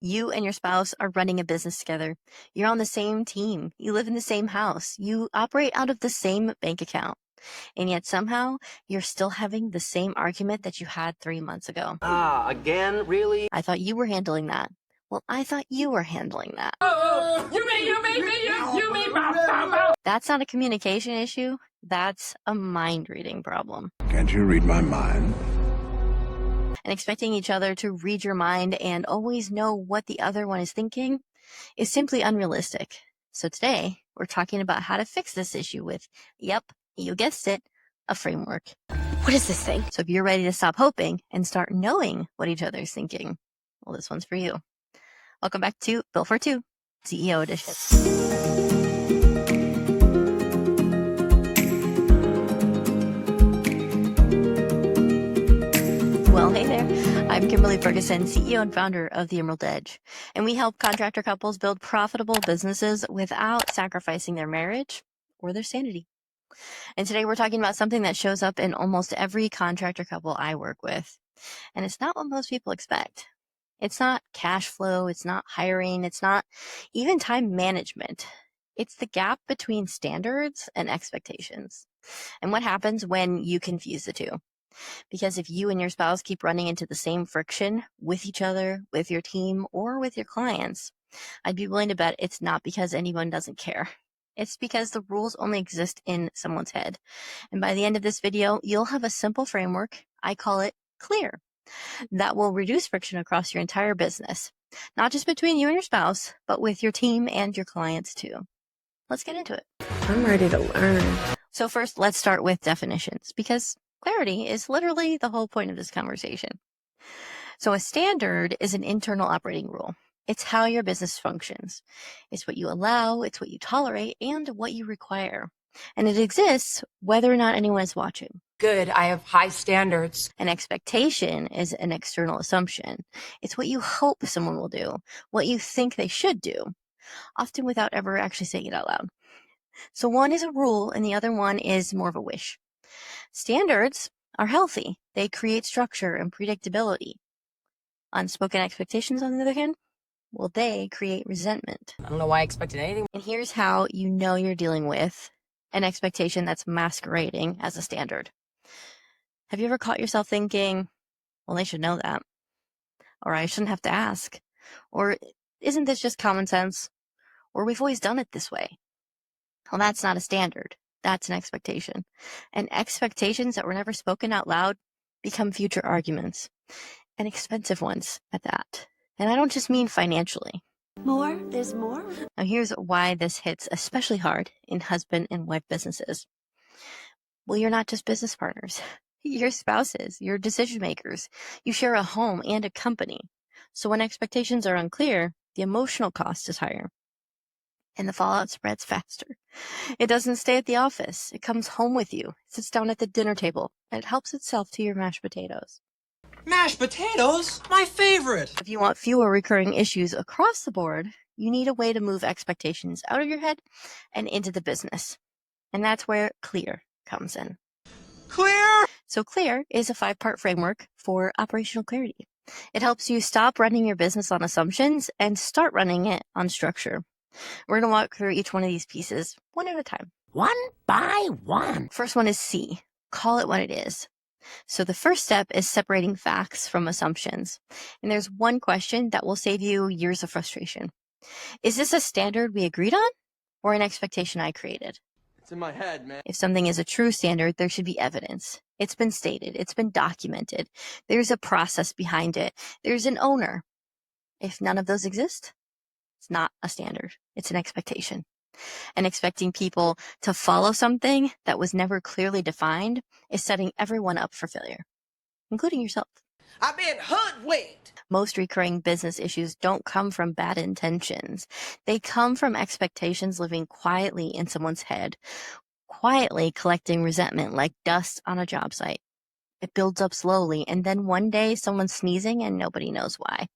You and your spouse are running a business together. You're on the same team. You live in the same house. You operate out of the same bank account. And yet somehow you're still having the same argument that you had 3 months ago. Again? Really? I thought you were handling that. Well, I thought you were handling that. You mean, bow. That's not a communication issue. That's a mind reading problem. Can't you read my mind? And expecting each other to read your mind and always know what the other one is thinking is simply unrealistic. So today, we're talking about how to fix this issue with, yep, you guessed it, a framework. What is this thing? So if you're ready to stop hoping and start knowing what each other is thinking, well, this one's for you. Welcome back to Built for Two, CEO Edition. Well, hey there. I'm Kimberly Ferguson, CEO and founder of The Emerald Edge, and we help contractor couples build profitable businesses without sacrificing their marriage or their sanity. And today we're talking about something that shows up in almost every contractor couple I work with, and it's not what most people expect. It's not cash flow, it's not hiring, it's not even time management. It's the gap between standards and expectations. And what happens when you confuse the two? Because if you and your spouse keep running into the same friction with each other, with your team, or with your clients, I'd be willing to bet it's not because anyone doesn't care. It's because the rules only exist in someone's head. And by the end of this video, you'll have a simple framework, I call it CLEAR, that will reduce friction across your entire business, not just between you and your spouse, but with your team and your clients too. Let's get into it. I'm ready to learn. So first, let's start with definitions, because clarity is literally the whole point of this conversation. So a standard is an internal operating rule. It's how your business functions. It's what you allow, it's what you tolerate, and what you require. And it exists whether or not anyone is watching. Good, I have high standards. An expectation is an external assumption. It's what you hope someone will do, what you think they should do, often without ever actually saying it out loud. So one is a rule and the other one is more of a wish. Standards are healthy. They create structure and predictability. Unspoken expectations, on the other hand, well, they create resentment. I don't know why I expected anything. And here's how you know you're dealing with an expectation that's masquerading as a standard. Have you ever caught yourself thinking, well, they should know that, or I shouldn't have to ask, or isn't this just common sense, or we've always done it this way? Well, that's not a standard. That's an expectation. And expectations that were never spoken out loud become future arguments, and expensive ones at that. And I don't just mean financially. More? There's more? Now here's why this hits especially hard in husband and wife businesses. Well, you're not just business partners. You're spouses, you're decision makers. You share a home and a company. So when expectations are unclear, the emotional cost is higher. And the fallout spreads faster. It doesn't stay at the office. It comes home with you. It sits down at the dinner table, and it helps itself to your mashed potatoes. Mashed potatoes? My favorite! If you want fewer recurring issues across the board, you need a way to move expectations out of your head and into the business. And that's where CLEAR comes in. Clear? So CLEAR is a 5-part framework for operational clarity. It helps you stop running your business on assumptions and start running it on structure. We're going to walk through each one of these pieces one at a time. One by one. First one is C. Call it what it is. So the first step is separating facts from assumptions. And there's one question that will save you years of frustration. Is this a standard we agreed on or an expectation I created? It's in my head, man. If something is a true standard, there should be evidence. It's been stated. It's been documented. There's a process behind it. There's an owner. If none of those exist, it's not a standard. It's an expectation. And expecting people to follow something that was never clearly defined is setting everyone up for failure, including yourself. I've been hoodwinked! Most recurring business issues don't come from bad intentions. They come from expectations living quietly in someone's head, quietly collecting resentment like dust on a job site. It builds up slowly, and then one day someone's sneezing and nobody knows why.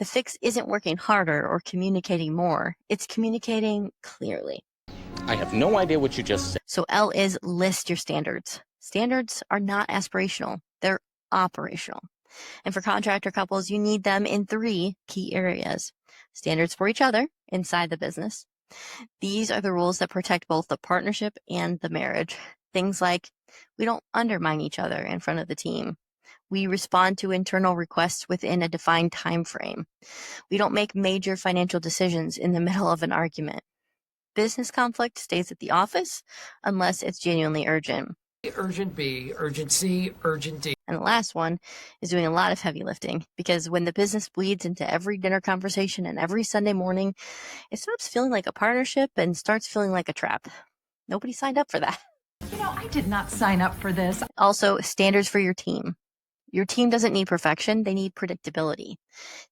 The fix isn't working harder or communicating more. It's communicating clearly. I have no idea what you just said. So L is list your standards. Standards are not aspirational. They're operational. And for contractor couples, you need them in 3 key areas. Standards for each other inside the business. These are the rules that protect both the partnership and the marriage. Things like we don't undermine each other in front of the team. We respond to internal requests within a defined time frame. We don't make major financial decisions in the middle of an argument. Business conflict stays at the office unless it's genuinely urgent. Urgent B, urgent C, urgent D. And the last one is doing a lot of heavy lifting, because when the business bleeds into every dinner conversation and every Sunday morning, it stops feeling like a partnership and starts feeling like a trap. Nobody signed up for that. I did not sign up for this. Also, standards for your team. Your team doesn't need perfection, they need predictability.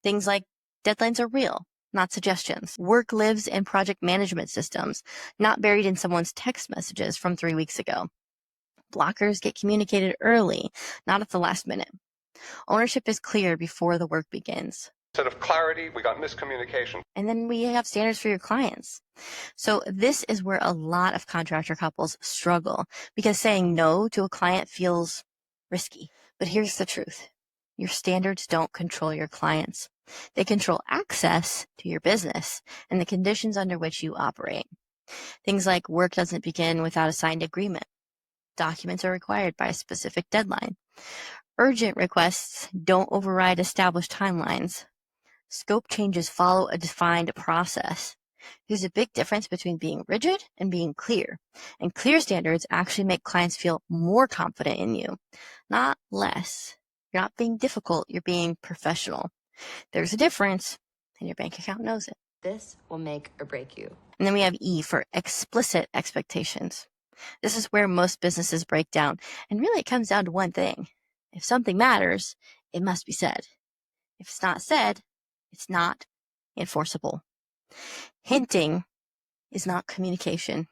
Things like deadlines are real, not suggestions. Work lives in project management systems, not buried in someone's text messages from 3 weeks ago. Blockers get communicated early, not at the last minute. Ownership is clear before the work begins. Instead of clarity, we got miscommunication. And then we have standards for your clients. So this is where a lot of contractor couples struggle, because saying no to a client feels risky. But here's the truth. Your standards don't control your clients. They control access to your business and the conditions under which you operate. Things like work doesn't begin without a signed agreement. Documents are required by a specific deadline. Urgent requests don't override established timelines. Scope changes follow a defined process. There's a big difference between being rigid and being clear. And clear standards actually make clients feel more confident in you, not less. You're not being difficult, you're being professional. There's a difference, and your bank account knows it. This will make or break you. And then we have E for explicit expectations. This is where most businesses break down, and really it comes down to one thing. If something matters, it must be said. If it's not said, it's not enforceable. Hinting is not communication.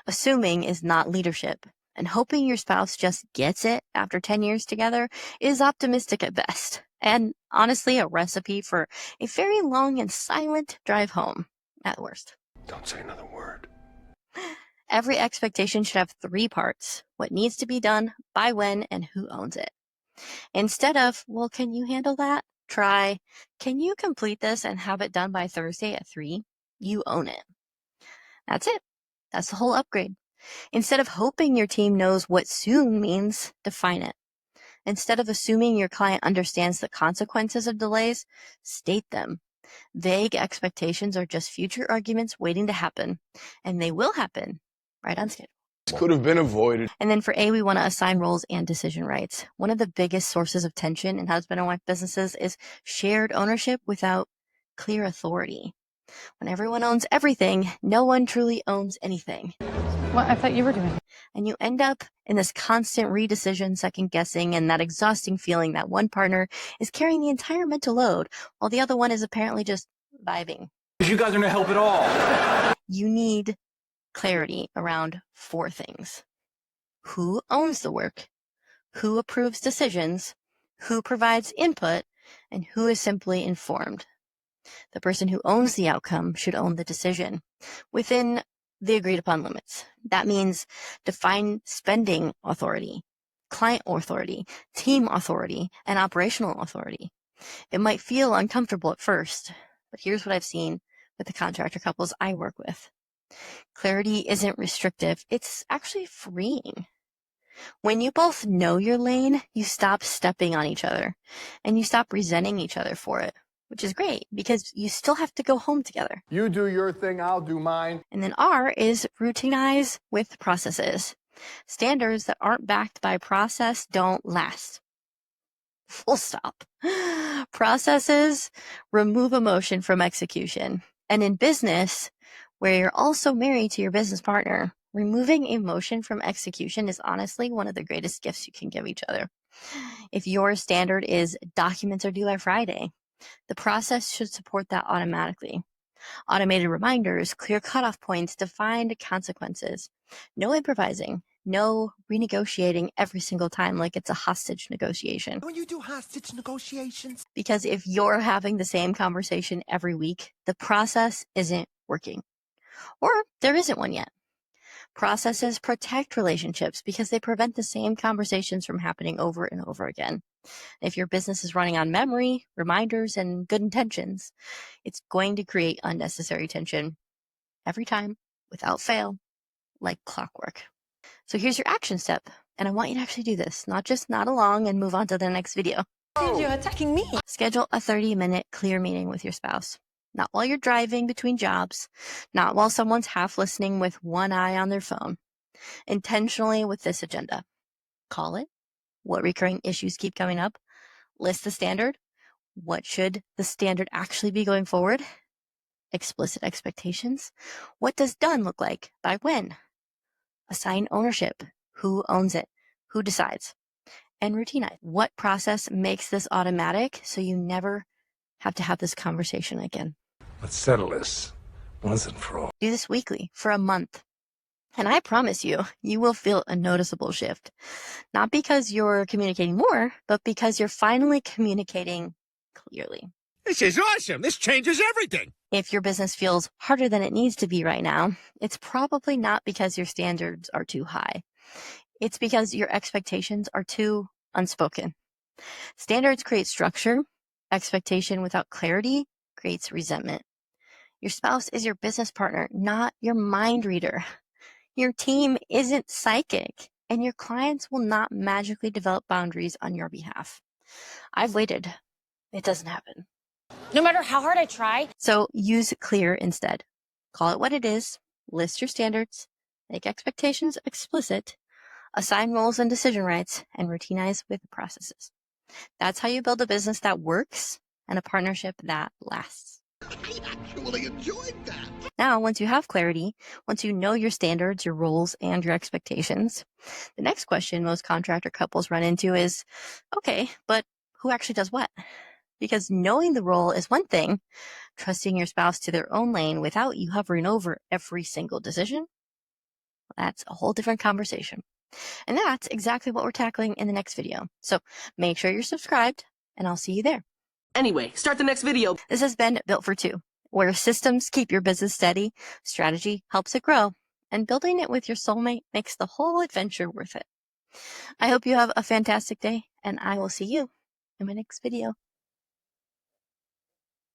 Assuming is not leadership. And hoping your spouse just gets it after 10 years together is optimistic at best. And honestly, a recipe for a very long and silent drive home at worst. Don't say another word. Every expectation should have 3 parts: what needs to be done, by when, and who owns it. Instead of, well, can you handle that? Try, can you complete this and have it done by Thursday at 3? You own it. That's it. That's the whole upgrade. Instead of hoping your team knows what soon means, define it. Instead of assuming your client understands the consequences of delays, state them. Vague expectations are just future arguments waiting to happen, and they will happen right on schedule. This could have been avoided. And then for A, we want to assign roles and decision rights. One of the biggest sources of tension in husband and wife businesses is shared ownership without clear authority. When everyone owns everything, no one truly owns anything. Well, I thought you were doing. And you end up in this constant redecision, second guessing, and that exhausting feeling that one partner is carrying the entire mental load while the other one is apparently just vibing. You guys are gonna help at all. You need clarity around 4 things. Who owns the work? Who approves decisions? Who provides input? And who is simply informed? The person who owns the outcome should own the decision within the agreed upon limits. That means define spending authority, client authority, team authority, and operational authority. It might feel uncomfortable at first, but here's what I've seen with the contractor couples I work with. Clarity isn't restrictive, it's actually freeing. When you both know your lane, you stop stepping on each other, and you stop resenting each other for it, which is great because you still have to go home together. You do your thing, I'll do mine. And then R is routinize with processes. Standards that aren't backed by process don't last. Full stop. Processes remove emotion from execution. And in business, where you're also married to your business partner, removing emotion from execution is honestly one of the greatest gifts you can give each other. If your standard is documents are due by Friday, the process should support that automatically. Automated reminders, clear cutoff points, defined consequences. No improvising. No renegotiating every single time like it's a hostage negotiation. When you do hostage negotiations. Because if you're having the same conversation every week, the process isn't working. Or there isn't one yet. Processes protect relationships because they prevent the same conversations from happening over and over again. If your business is running on memory, reminders, and good intentions, it's going to create unnecessary tension every time, without fail, like clockwork. So here's your action step, and I want you to actually do this, not just nod along and move on to the next video. You're attacking me. Schedule a 30-minute clear meeting with your spouse. Not while you're driving between jobs, not while someone's half listening with one eye on their phone. Intentionally with this agenda. Call it. What recurring issues keep coming up? List the standard. What should the standard actually be going forward? Explicit expectations. What does done look like? By when? Assign ownership. Who owns it? Who decides? And routinize. What process makes this automatic so you never have to have this conversation again? Let's settle this once and for all. Do this weekly for a month. And I promise you, you will feel a noticeable shift. Not because you're communicating more, but because you're finally communicating clearly. This is awesome. This changes everything. If your business feels harder than it needs to be right now, it's probably not because your standards are too high. It's because your expectations are too unspoken. Standards create structure. Expectation without clarity creates resentment. Your spouse is your business partner, not your mind reader. Your team isn't psychic, and your clients will not magically develop boundaries on your behalf. I've waited. It doesn't happen. No matter how hard I try. So use clear instead. Call it what it is, list your standards, make expectations explicit, assign roles and decision rights, and routinize with processes. That's how you build a business that works and a partnership that lasts. I actually enjoyed that. Now, once you have clarity, once you know your standards, your roles, and your expectations, the next question most contractor couples run into is, okay, but who actually does what? Because knowing the role is one thing, trusting your spouse to their own lane without you hovering over every single decision, that's a whole different conversation. And that's exactly what we're tackling in the next video. So make sure you're subscribed, and I'll see you there. Anyway, start the next video. This has been Built for Two, where systems keep your business steady, strategy helps it grow, and building it with your soulmate makes the whole adventure worth it. I hope you have a fantastic day, and I will see you in my next video.